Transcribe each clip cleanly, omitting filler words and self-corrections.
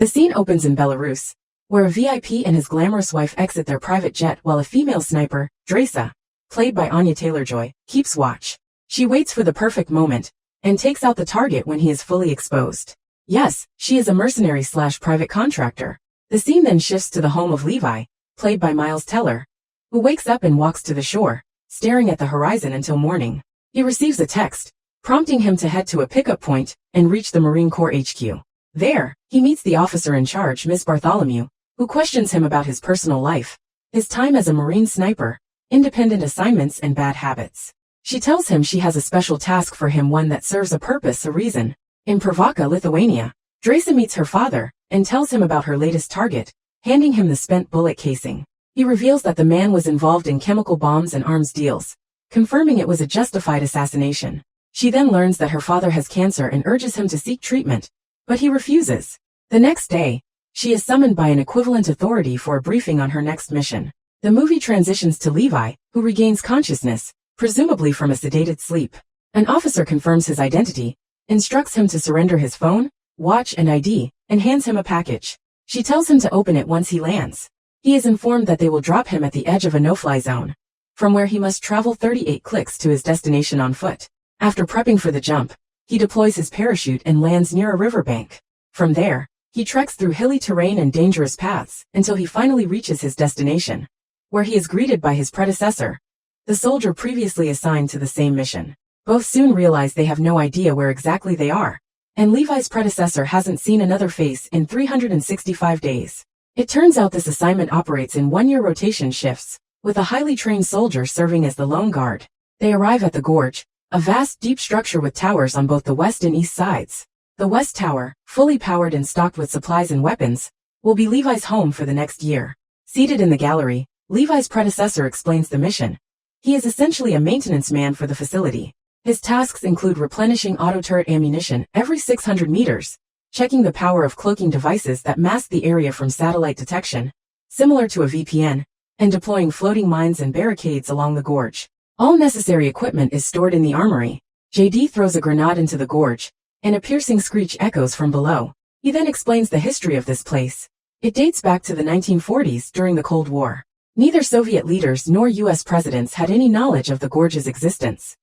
The scene opens in Belarus, where a VIP and his glamorous wife exit their private jet while a female sniper, Drasa, played by Anya Taylor-Joy, keeps watch. She waits for the perfect moment, and takes out the target when he is fully exposed. Yes, she is a mercenary/private contractor. The scene then shifts to the home of Levi, played by Miles Teller, who wakes up and walks to the shore, staring at the horizon until morning. He receives a text, prompting him to head to a pickup point and reach the Marine Corps HQ. There, he meets the officer in charge, Miss Bartholomew, who questions him about his personal life, his time as a Marine sniper, independent assignments and bad habits. She tells him she has a special task for him, one that serves a purpose, a reason. In Pravaca, Lithuania, Drasa meets her father and tells him about her latest target, handing him the spent bullet casing. He reveals that the man was involved in chemical bombs and arms deals, confirming it was a justified assassination. She then learns that her father has cancer and urges him to seek treatment, but he refuses. The next day, she is summoned by an equivalent authority for a briefing on her next mission. The movie transitions to Levi, who regains consciousness, presumably from a sedated sleep. An officer confirms his identity, instructs him to surrender his phone, watch and ID, and hands him a package. She tells him to open it once he lands. He is informed that they will drop him at the edge of a no-fly zone, from where he must travel 38 clicks to his destination on foot. After prepping for the jump, he deploys his parachute and lands near a riverbank. From there, he treks through hilly terrain and dangerous paths until he finally reaches his destination, where he is greeted by his predecessor, the soldier previously assigned to the same mission. Both soon realize they have no idea where exactly they are, and Levi's predecessor hasn't seen another face in 365 days. It turns out this assignment operates in one-year rotation shifts, with a highly trained soldier serving as the lone guard. They arrive at the Gorge, a vast deep structure with towers on both the west and east sides. The West Tower, fully powered and stocked with supplies and weapons, will be Levi's home for the next year. Seated in the gallery, Levi's predecessor explains the mission. He is essentially a maintenance man for the facility. His tasks include replenishing auto-turret ammunition every 600 meters, checking the power of cloaking devices that mask the area from satellite detection, similar to a VPN, and deploying floating mines and barricades along the gorge. All necessary equipment is stored in the armory. JD throws a grenade into the gorge, and a piercing screech echoes from below. He then explains the history of this place. It dates back to the 1940s during the Cold War. Neither Soviet leaders nor U.S. presidents had any knowledge of the gorge's existence.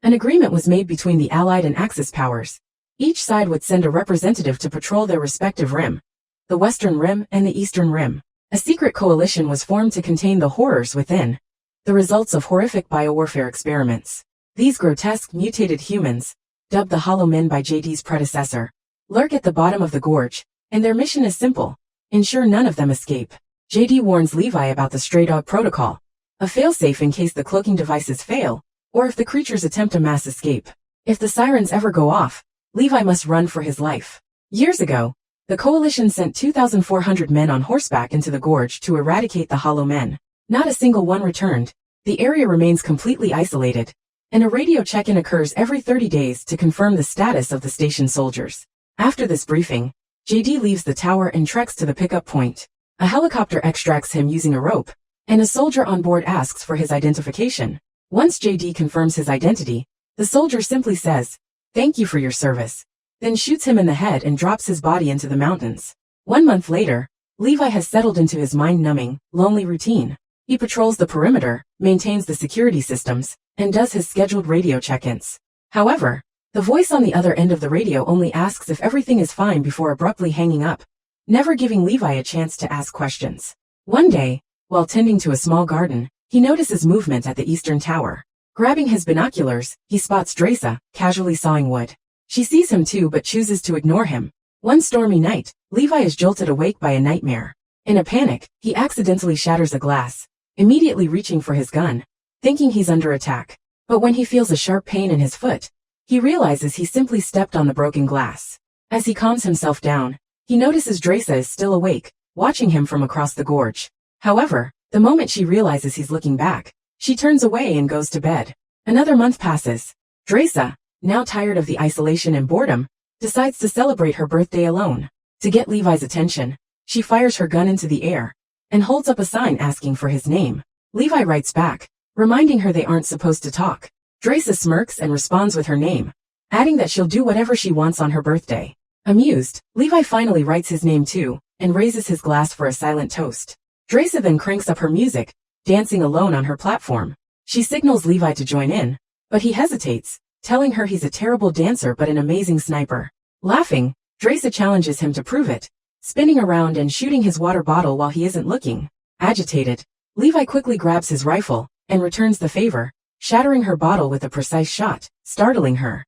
An agreement was made between the Allied and Axis powers. Each side would send a representative to patrol their respective rim, the Western Rim and the Eastern Rim. A secret coalition was formed to contain the horrors within, the results of horrific biowarfare experiments. These grotesque, mutated humans, dubbed the Hollow Men by JD's predecessor, lurk at the bottom of the gorge, and their mission is simple: ensure none of them escape. JD warns Levi about the Stray Dog Protocol, a failsafe in case the cloaking devices fail, or if the creatures attempt a mass escape. If the sirens ever go off, Levi must run for his life. Years ago, the coalition sent 2,400 men on horseback into the gorge to eradicate the Hollow Men. Not a single one returned. The area remains completely isolated, and a radio check-in occurs every 30 days to confirm the status of the station soldiers. After this briefing, JD leaves the tower and treks to the pickup point. A helicopter extracts him using a rope, and a soldier on board asks for his identification. Once JD confirms his identity, the soldier simply says, "Thank you for your service," then shoots him in the head and drops his body into the mountains. 1 month later, Levi has settled into his mind-numbing, lonely routine. He patrols the perimeter, maintains the security systems, and does his scheduled radio check-ins. However, the voice on the other end of the radio only asks if everything is fine before abruptly hanging up, never giving Levi a chance to ask questions. One day, while tending to a small garden, he notices movement at the eastern tower. Grabbing his binoculars, he spots Drasa, casually sawing wood. She sees him too but chooses to ignore him. One stormy night, Levi is jolted awake by a nightmare. In a panic, he accidentally shatters a glass, immediately reaching for his gun, thinking he's under attack. But when he feels a sharp pain in his foot, he realizes he simply stepped on the broken glass. As he calms himself down, he notices Drasa is still awake, watching him from across the gorge. However, the moment she realizes he's looking back, she turns away and goes to bed. Another month passes. Drasa, now tired of the isolation and boredom, decides to celebrate her birthday alone. To get Levi's attention, she fires her gun into the air and holds up a sign asking for his name. Levi writes back, reminding her they aren't supposed to talk. Drasa smirks and responds with her name, adding that she'll do whatever she wants on her birthday. Amused, Levi finally writes his name too, and raises his glass for a silent toast. Drasa then cranks up her music, dancing alone on her platform. She signals Levi to join in, but he hesitates, telling her he's a terrible dancer but an amazing sniper. Laughing, Drasa challenges him to prove it, spinning around and shooting his water bottle while he isn't looking. Agitated, Levi quickly grabs his rifle and returns the favor, shattering her bottle with a precise shot, startling her.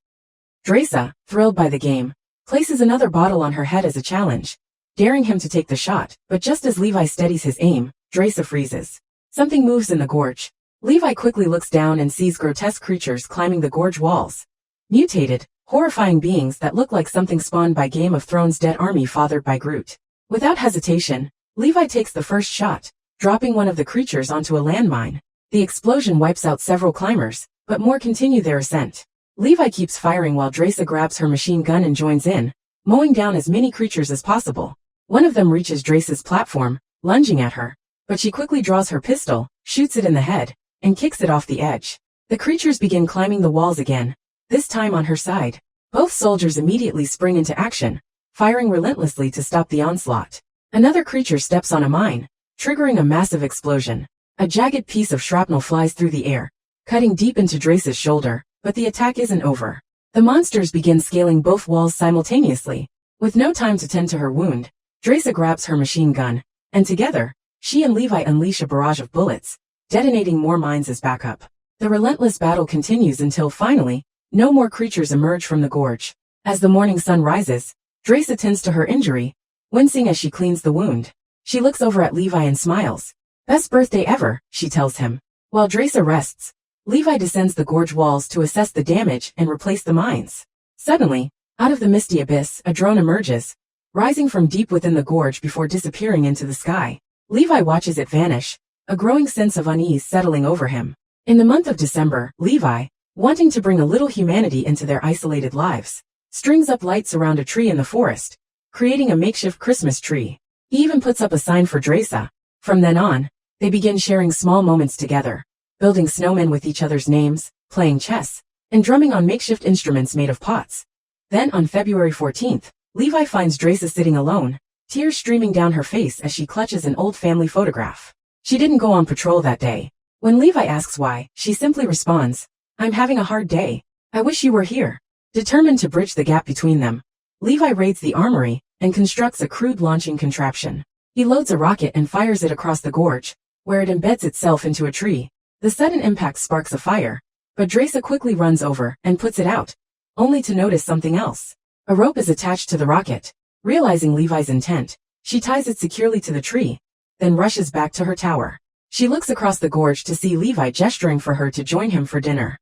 Drasa, thrilled by the game, places another bottle on her head as a challenge, daring him to take the shot, but just as Levi steadies his aim, Drasa freezes. Something moves in the gorge. Levi quickly looks down and sees grotesque creatures climbing the gorge walls. Mutated, horrifying beings that look like something spawned by Game of Thrones' dead army fathered by Groot. Without hesitation, Levi takes the first shot, dropping one of the creatures onto a landmine. The explosion wipes out several climbers, but more continue their ascent. Levi keeps firing while Drasa grabs her machine gun and joins in, mowing down as many creatures as possible. One of them reaches Drasa's platform, lunging at her, but she quickly draws her pistol, shoots it in the head, and kicks it off the edge. The creatures begin climbing the walls again, this time on her side. Both soldiers immediately spring into action, firing relentlessly to stop the onslaught. Another creature steps on a mine, triggering a massive explosion. A jagged piece of shrapnel flies through the air, cutting deep into Drasa's shoulder, but the attack isn't over. The monsters begin scaling both walls simultaneously. With no time to tend to her wound, Drasa grabs her machine gun, and together, she and Levi unleash a barrage of bullets, detonating more mines as backup. The relentless battle continues until finally, no more creatures emerge from the gorge. As the morning sun rises, Drasa tends to her injury, wincing as she cleans the wound. She looks over at Levi and smiles. "Best birthday ever," she tells him. While Drasa rests, Levi descends the gorge walls to assess the damage and replace the mines. Suddenly, out of the misty abyss, a drone emerges, rising from deep within the gorge before disappearing into the sky. Levi watches it vanish, a growing sense of unease settling over him. In the month of December, Levi, wanting to bring a little humanity into their isolated lives, strings up lights around a tree in the forest, creating a makeshift Christmas tree. He even puts up a sign for Drasa. From then on, they begin sharing small moments together, building snowmen with each other's names, playing chess, and drumming on makeshift instruments made of pots. Then on February 14th, Levi finds Drasa sitting alone, tears streaming down her face as she clutches an old family photograph. She didn't go on patrol that day. When Levi asks why, she simply responds, "I'm having a hard day. I wish you were here." Determined to bridge the gap between them, Levi raids the armory and constructs a crude launching contraption. He loads a rocket and fires it across the gorge, where it embeds itself into a tree. The sudden impact sparks a fire, but Drasa quickly runs over and puts it out, only to notice something else. A rope is attached to the rocket. Realizing Levi's intent, she ties it securely to the tree, then rushes back to her tower. She looks across the gorge to see Levi gesturing for her to join him for dinner.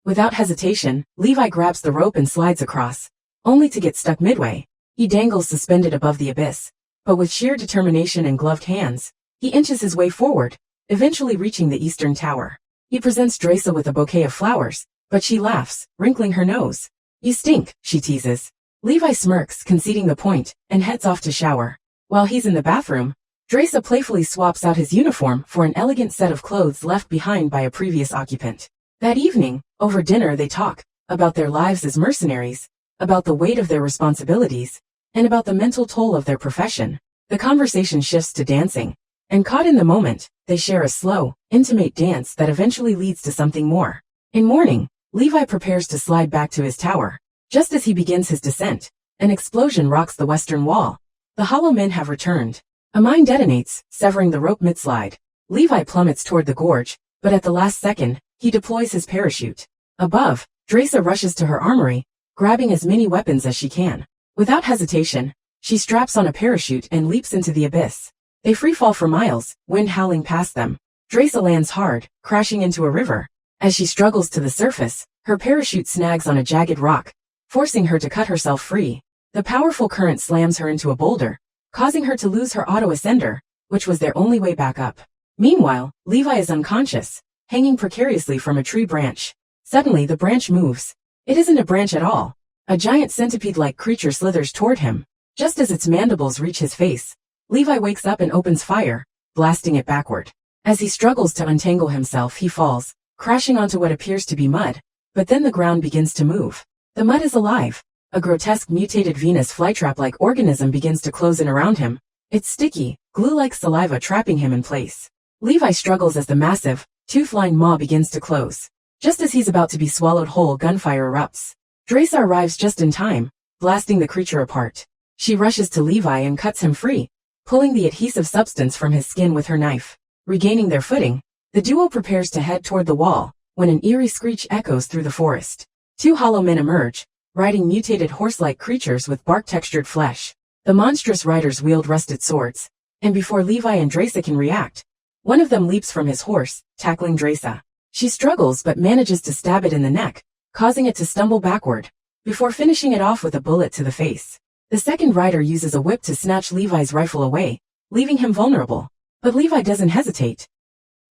Without hesitation, Levi grabs the rope and slides across, only to get stuck midway. He dangles suspended above the abyss, but with sheer determination and gloved hands, he inches his way forward, eventually reaching the eastern tower. He presents Drasa with a bouquet of flowers, but she laughs, wrinkling her nose. "You stink," she teases. Levi smirks, conceding the point, and heads off to shower. While he's in the bathroom, Drasa playfully swaps out his uniform for an elegant set of clothes left behind by a previous occupant. That evening, over dinner they talk about their lives as mercenaries, about the weight of their responsibilities, and about the mental toll of their profession. The conversation shifts to dancing, and caught in the moment, they share a slow, intimate dance that eventually leads to something more. In morning, Levi prepares to slide back to his tower. Just as he begins his descent, an explosion rocks the western wall. The hollow men have returned. A mine detonates, severing the rope mid-slide. Levi plummets toward the gorge, but at the last second, he deploys his parachute. Above, Drasa rushes to her armory, grabbing as many weapons as she can. Without hesitation, she straps on a parachute and leaps into the abyss. They freefall for miles, wind howling past them. Drasa lands hard, crashing into a river. As she struggles to the surface, her parachute snags on a jagged rock, forcing her to cut herself free. The powerful current slams her into a boulder, causing her to lose her auto-ascender, which was their only way back up. Meanwhile, Levi is unconscious, hanging precariously from a tree branch. Suddenly the branch moves. It isn't a branch at all. A giant centipede-like creature slithers toward him. Just as its mandibles reach his face, Levi wakes up and opens fire, blasting it backward. As he struggles to untangle himself, he falls, crashing onto what appears to be mud, but then the ground begins to move. The mud is alive, A grotesque mutated Venus flytrap-like organism begins to close in around him. It's sticky, glue-like saliva trapping him in place. Levi struggles as the massive, tooth-lined maw begins to close. Just as he's about to be swallowed whole, gunfire erupts. Drasa arrives just in time, blasting the creature apart. She rushes to Levi and cuts him free, pulling the adhesive substance from his skin with her knife. Regaining their footing, the duo prepares to head toward the wall, when an eerie screech echoes through the forest. Two hollow men emerge, riding mutated horse-like creatures with bark-textured flesh. The monstrous riders wield rusted swords, and before Levi and Drasa can react, one of them leaps from his horse, tackling Drasa. She struggles but manages to stab it in the neck, causing it to stumble backward, before finishing it off with a bullet to the face. The second rider uses a whip to snatch Levi's rifle away, leaving him vulnerable. But Levi doesn't hesitate.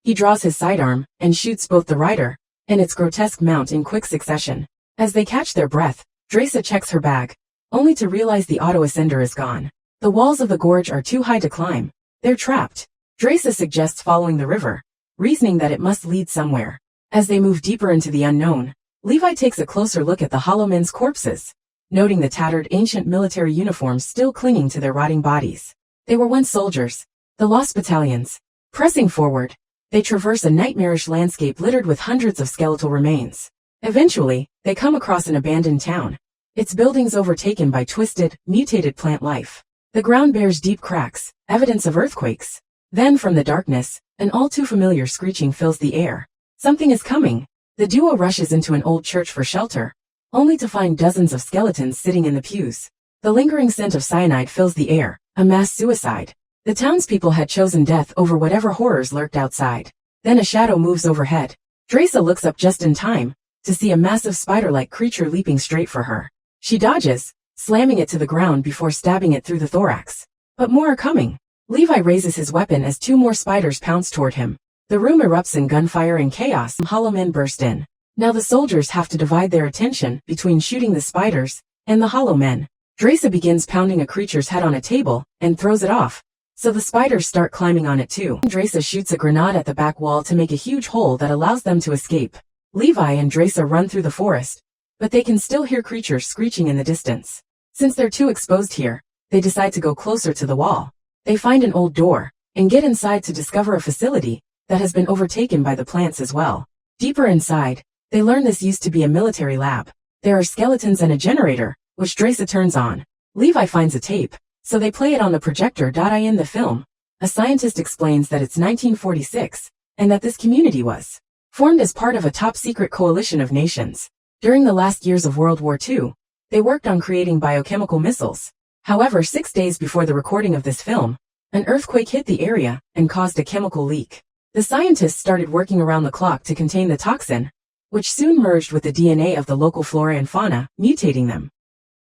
He draws his sidearm and shoots both the rider and its grotesque mount in quick succession. As they catch their breath, Drasa checks her bag, only to realize the auto-ascender is gone. The walls of the gorge are too high to climb. They're trapped. Drasa suggests following the river, reasoning that it must lead somewhere. As they move deeper into the unknown, Levi takes a closer look at the hollow men's corpses, noting the tattered ancient military uniforms still clinging to their rotting bodies. They were once soldiers, the lost battalions. Pressing forward, they traverse a nightmarish landscape littered with hundreds of skeletal remains. Eventually, they come across an abandoned town, its buildings overtaken by twisted, mutated plant life. The ground bears deep cracks, evidence of earthquakes. Then from the darkness, an all-too-familiar screeching fills the air. Something is coming. The duo rushes into an old church for shelter, only to find dozens of skeletons sitting in the pews. The lingering scent of cyanide fills the air, a mass suicide. The townspeople had chosen death over whatever horrors lurked outside. Then a shadow moves overhead. Drasa looks up just in time to see a massive spider-like creature leaping straight for her. She dodges, slamming it to the ground before stabbing it through the thorax. But more are coming. Levi raises his weapon as two more spiders pounce toward him. The room erupts in gunfire and chaos. Hollow men burst in. Now the soldiers have to divide their attention between shooting the spiders and the hollow men. Drasa begins pounding a creature's head on a table and throws it off, so the spiders start climbing on it too. Drasa shoots a grenade at the back wall to make a huge hole that allows them to escape. Levi and Drasa run through the forest, but they can still hear creatures screeching in the distance. Since they're too exposed here, they decide to go closer to the wall. They find an old door and get inside to discover a facility that has been overtaken by the plants as well. Deeper inside, they learn this used to be a military lab. There are skeletons and a generator, which Drasa turns on. Levi finds a tape, so they play it on the projector. In the film, a scientist explains that it's 1946, and that this community was formed as part of a top-secret coalition of nations. During the last years of World War II, they worked on creating biochemical missiles. However, 6 days before the recording of this film, an earthquake hit the area and caused a chemical leak. The scientists started working around the clock to contain the toxin, which soon merged with the DNA of the local flora and fauna, mutating them.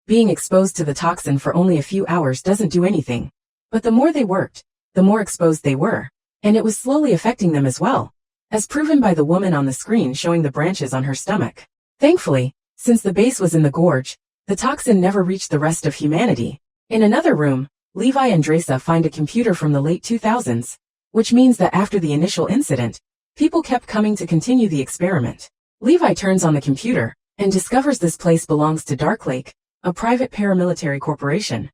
Being exposed to the toxin for only a few hours doesn't do anything. But the more they worked, the more exposed they were, and it was slowly affecting them as well, as proven by the woman on the screen showing the branches on her stomach. Thankfully, since the base was in the gorge, the toxin never reached the rest of humanity. In another room, Levi and Drasa find a computer from the late 2000s, which means that after the initial incident, people kept coming to continue the experiment. Levi turns on the computer and discovers this place belongs to Dark Lake, a private paramilitary corporation.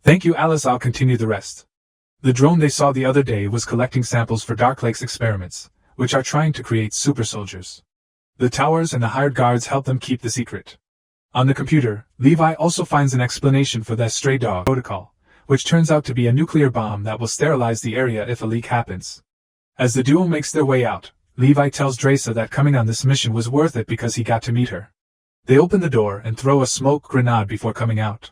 Thank you, Alice. I'll continue the rest. The drone they saw the other day was collecting samples for Dark Lake's experiments, which are trying to create super soldiers. The towers and the hired guards help them keep the secret. On the computer, Levi also finds an explanation for that stray dog protocol, which turns out to be a nuclear bomb that will sterilize the area if a leak happens. As the duo makes their way out, Levi tells Drasa that coming on this mission was worth it because he got to meet her. They open the door and throw a smoke grenade before coming out.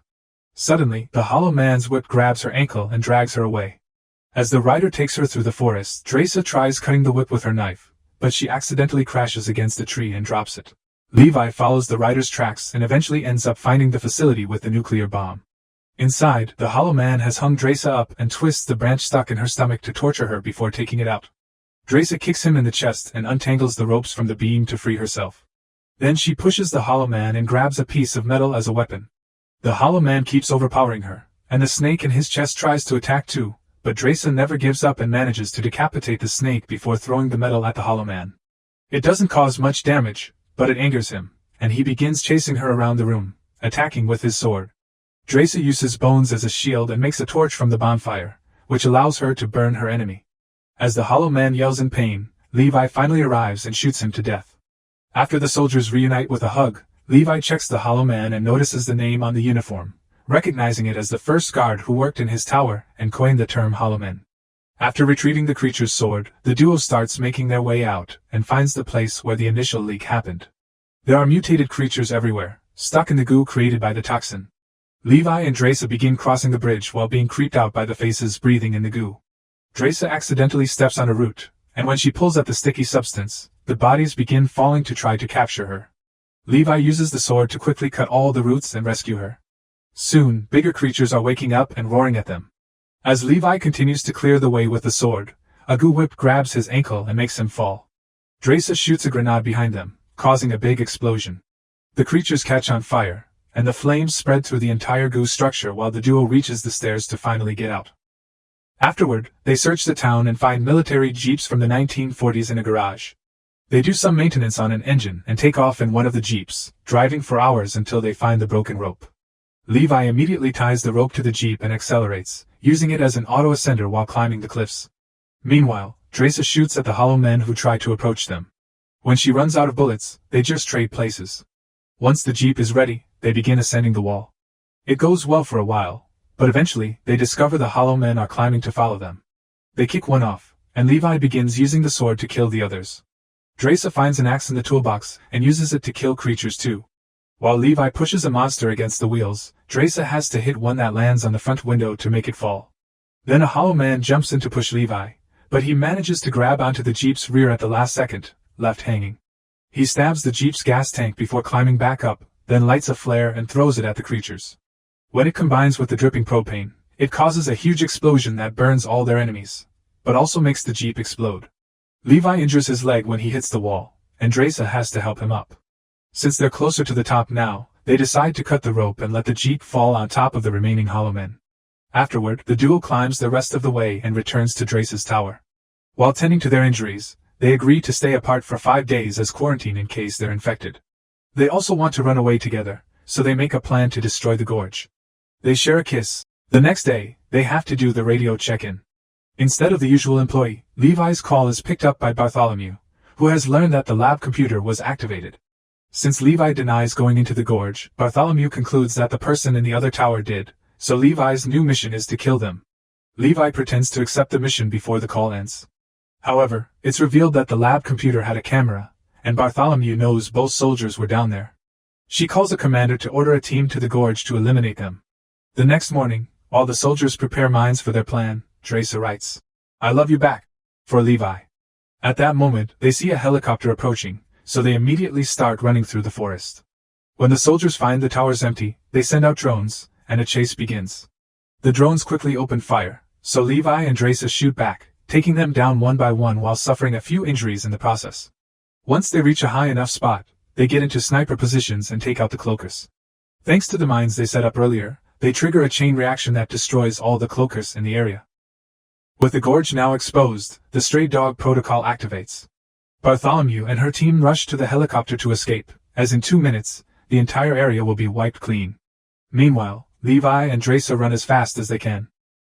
Suddenly, the hollow man's whip grabs her ankle and drags her away. As the rider takes her through the forest, Drasa tries cutting the whip with her knife, but she accidentally crashes against a tree and drops it. Levi follows the rider's tracks and eventually ends up finding the facility with the nuclear bomb. Inside, the hollow man has hung Drasa up and twists the branch stuck in her stomach to torture her before taking it out. Drasa kicks him in the chest and untangles the ropes from the beam to free herself. Then she pushes the hollow man and grabs a piece of metal as a weapon. The hollow man keeps overpowering her, and the snake in his chest tries to attack too, but Drasa never gives up and manages to decapitate the snake before throwing the metal at the hollow man. It doesn't cause much damage, but it angers him, and he begins chasing her around the room, attacking with his sword. Drasa uses bones as a shield and makes a torch from the bonfire, which allows her to burn her enemy. As the hollow man yells in pain, Levi finally arrives and shoots him to death. After the soldiers reunite with a hug, Levi checks the hollow man and notices the name on the uniform, recognizing it as the first guard who worked in his tower and coined the term hollow men. After retrieving the creature's sword, the duo starts making their way out and finds the place where the initial leak happened. There are mutated creatures everywhere, stuck in the goo created by the toxin. Levi and Drasa begin crossing the bridge while being creeped out by the faces breathing in the goo. Drasa accidentally steps on a root, and when she pulls at the sticky substance, the bodies begin falling to try to capture her. Levi uses the sword to quickly cut all the roots and rescue her. Soon, bigger creatures are waking up and roaring at them. As Levi continues to clear the way with the sword, a goo whip grabs his ankle and makes him fall. Drasa shoots a grenade behind them, causing a big explosion. The creatures catch on fire, and the flames spread through the entire goo structure while the duo reaches the stairs to finally get out. Afterward, they search the town and find military jeeps from the 1940s in a garage. They do some maintenance on an engine and take off in one of the jeeps, driving for hours until they find the broken rope. Levi immediately ties the rope to the jeep and accelerates, using it as an auto-ascender while climbing the cliffs. Meanwhile, Drasa shoots at the hollow men who try to approach them. When she runs out of bullets, they just trade places. Once the jeep is ready, they begin ascending the wall. It goes well for a while, but eventually, they discover the hollow men are climbing to follow them. They kick one off, and Levi begins using the sword to kill the others. Drasa finds an axe in the toolbox and uses it to kill creatures too. While Levi pushes a monster against the wheels, Drasa has to hit one that lands on the front window to make it fall. Then a hollow man jumps in to push Levi, but he manages to grab onto the jeep's rear at the last second, left hanging. He stabs the jeep's gas tank before climbing back up, then lights a flare and throws it at the creatures. When it combines with the dripping propane, it causes a huge explosion that burns all their enemies, but also makes the jeep explode. Levi injures his leg when he hits the wall, and Drasa has to help him up. Since they're closer to the top now, they decide to cut the rope and let the jeep fall on top of the remaining hollow men. Afterward, the duo climbs the rest of the way and returns to Drasa's tower. While tending to their injuries, they agree to stay apart for 5 days as quarantine in case they're infected. They also want to run away together, so they make a plan to destroy the Gorge. They share a kiss. The next day, they have to do the radio check-in. Instead of the usual employee, Levi's call is picked up by Bartholomew, who has learned that the lab computer was activated. Since Levi denies going into the Gorge, Bartholomew concludes that the person in the other tower did, so Levi's new mission is to kill them. Levi pretends to accept the mission before the call ends. However, it's revealed that the lab computer had a camera, and Bartholomew knows both soldiers were down there. She calls a commander to order a team to the Gorge to eliminate them. The next morning, while the soldiers prepare mines for their plan, Drasa writes, "I love you back," for Levi. At that moment, they see a helicopter approaching, so they immediately start running through the forest. When the soldiers find the towers empty, they send out drones, and a chase begins. The drones quickly open fire, so Levi and Drasa shoot back, taking them down one by one while suffering a few injuries in the process. Once they reach a high enough spot, they get into sniper positions and take out the cloakers. Thanks to the mines they set up earlier, they trigger a chain reaction that destroys all the cloakers in the area. With the Gorge now exposed, the stray dog protocol activates. Bartholomew and her team rush to the helicopter to escape, as in 2 minutes, the entire area will be wiped clean. Meanwhile, Levi and Drasa run as fast as they can.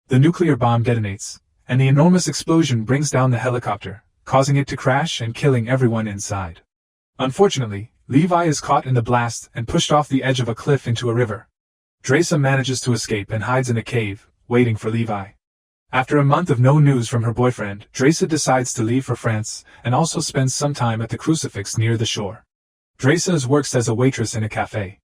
The nuclear bomb detonates, and the enormous explosion brings down the helicopter, causing it to crash and killing everyone inside. Unfortunately, Levi is caught in the blast and pushed off the edge of a cliff into a river. Drasa manages to escape and hides in a cave, waiting for Levi. After a month of no news from her boyfriend, Drasa decides to leave for France and also spends some time at the crucifix near the shore. Drasa works as a waitress in a cafe.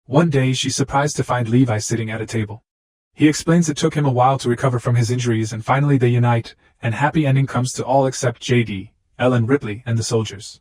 One day she's surprised to find Levi sitting at a table. He explains it took him a while to recover from his injuries and finally they unite, and happy ending comes to all except JD, Ellen Ripley, and the soldiers.